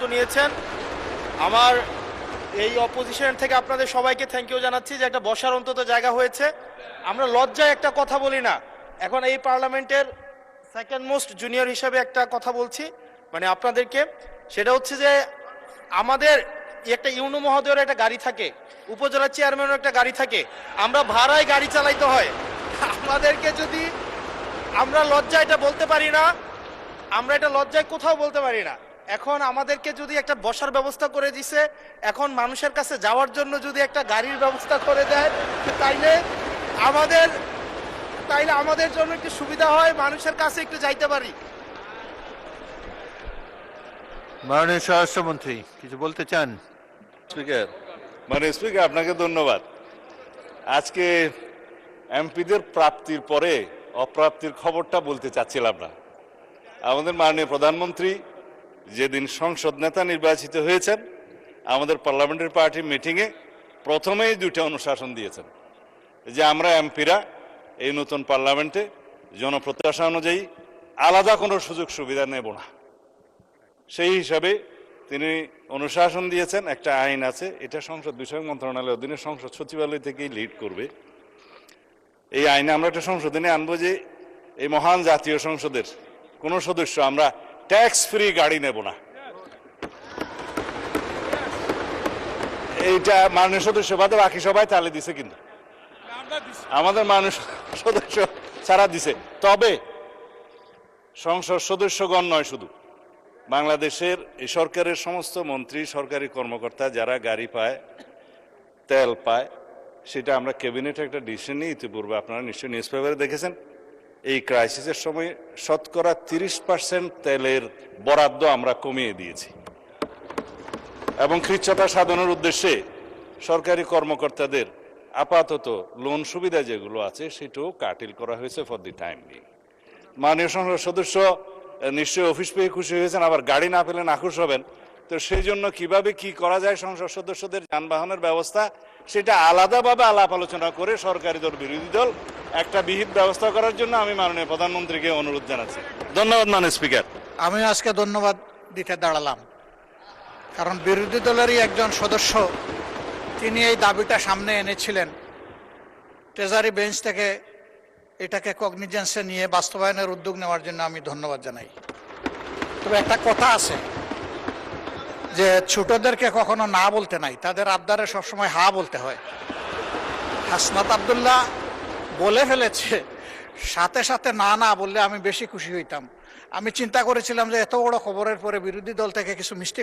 সিদ্ধান্ত নিয়েছেন। আমার এই অপোজিশন থেকে আপনাদের সবাইকে থ্যাংক ইউ জানাচ্ছি যে একটা বসার অন্তত জায়গা হয়েছে। আমরা লজ্জায় একটা কথা বলি না, এখন এই পার্লামেন্টের সেকেন্ড মোস্ট জুনিয়র হিসেবে একটা কথা বলছি মানে আপনাদেরকে, সেটা হচ্ছে যে আমাদের একটা ইউনো মহোদয়ের একটা গাড়ি থাকে, উপজেলা চেয়ারম্যানের একটা গাড়ি থাকে, আমরা ভাড়ায় গাড়ি চালাইতে হয়। আমাদেরকে যদি আমরা লজ্জায় এটা বলতে পারি না, আমরা এটা লজ্জায় কোথাও বলতে পারি না। এখন আমাদেরকে যদি একটা বসার ব্যবস্থা করে দিছে, এখন মানুষের কাছে যাওয়ার জন্য যদি একটা গাড়ির ব্যবস্থা করে দেয় তাইলে আমাদের জন্য একটু সুবিধা হয়, মানুষের কাছে একটু যাইতে পারি। মাননীয় স্বরাষ্ট্রমন্ত্রী কিছু বলতে চান? স্পিকার, মাননীয় স্পিকার, আপনাকে ধন্যবাদ। আজকে এমপিদের প্রাপ্তির পরে অপ্রাপ্তির খবরটা বলতে চাচ্ছিলাম না। আমাদের মাননীয় প্রধানমন্ত্রী যেদিন সংসদ নেতা নির্বাচিত হয়েছেন, আমাদের পার্লামেন্টারি পার্টির মিটিংয়ে প্রথমেই দুইটা অনুশাসন দিয়েছেন যে আমরা এমপিরা এই নতুন পার্লামেন্টে জনপ্রত্যাশা অনুযায়ী আলাদা কোনো সুযোগ সুবিধা নেব না। সেই হিসাবে তিনি অনুশাসন দিয়েছেন, একটা আইন আছে, এটা সংসদ বিষয়ক মন্ত্রণালয়ের অধীনে সংসদ সচিবালয় থেকেই লিড করবে। এই আইনে আমরা একটা সংশোধনী আনবো যে এই মহান জাতীয় সংসদের কোনো সদস্য আমরা ট্যাক্স ফ্রি গাড়ি নেব না। এইটা মাননীয় সদস্য বাদে বাকি সবাই তালে দিছে, কিন্তু আমাদের মাননীয় সদস্য ছাড়া দিছে। তবে সংসদ সদস্যগণ নয়, শুধু বাংলাদেশের এই সরকারের সমস্ত মন্ত্রী, সরকারি কর্মকর্তা যারা গাড়ি পায়, তেল পায়, সেটা আমরা ক্যাবিনেটে একটা ডিসিশন নিই। ইতিপূর্বে আপনারা নিশ্চয়ই নিউজ পেপারে দেখেছেন, এই ক্রাইসিসের সময় শতকরা 30% তেলের বরাদ্দ আমরা কমিয়ে দিয়েছি এবং কৃচ্ছ্রতা সাধনের উদ্দেশ্যে সরকারি কর্মকর্তাদের আপাতত লোন সুবিধা যেগুলো আছে সেটাও কাটিল করা হয়েছে ফর দি টাইম বিং। মাননীয় সংসদ সদস্য নিশ্চয়ই অফিস পেয়ে খুশি হয়েছেন, আবার গাড়ি না পেলে নাখুশ হবেন। তো সেই জন্য কিভাবে কি করা যায় সংসদ সদস্যদের যানবাহনের ব্যবস্থা, সেটা আলাদাভাবে আলাপ আলোচনা করে সরকারি দল বিরোধী দল একটা বিহিত ব্যবস্থা করার জন্য আমি মাননীয় প্রধানমন্ত্রীকে অনুরোধ জানাচ্ছি। ধন্যবাদ মাননীয় স্পিকার। আমি আজকে ধন্যবাদ দিতে দাঁড়ালাম, কারণ বিরোধী দলেরই একজন সদস্য তিনি এই দাবিটা সামনে এনেছিলেন। ট্রেজারি বেঞ্চ থেকে এটাকে কগনিজেন্সে নিয়ে বাস্তবায়নের উদ্যোগ নেওয়ার জন্য আমি ধন্যবাদ জানাই। তবে একটা কথা আছে যে ছোটদেরকে কখনো না বলতে নাই, তাদের আবদারে সবসময় হা বলতে হয়। হাসনাত আব্দুল্লাহ বলে ফেলেছে, সাথে সাথে না না বললে আমি বেশি খুশি হইতাম। আমি চিন্তা করেছিলাম যে এত বড় খবরের পরে বিরোধী দল থেকে কিছু মিষ্টি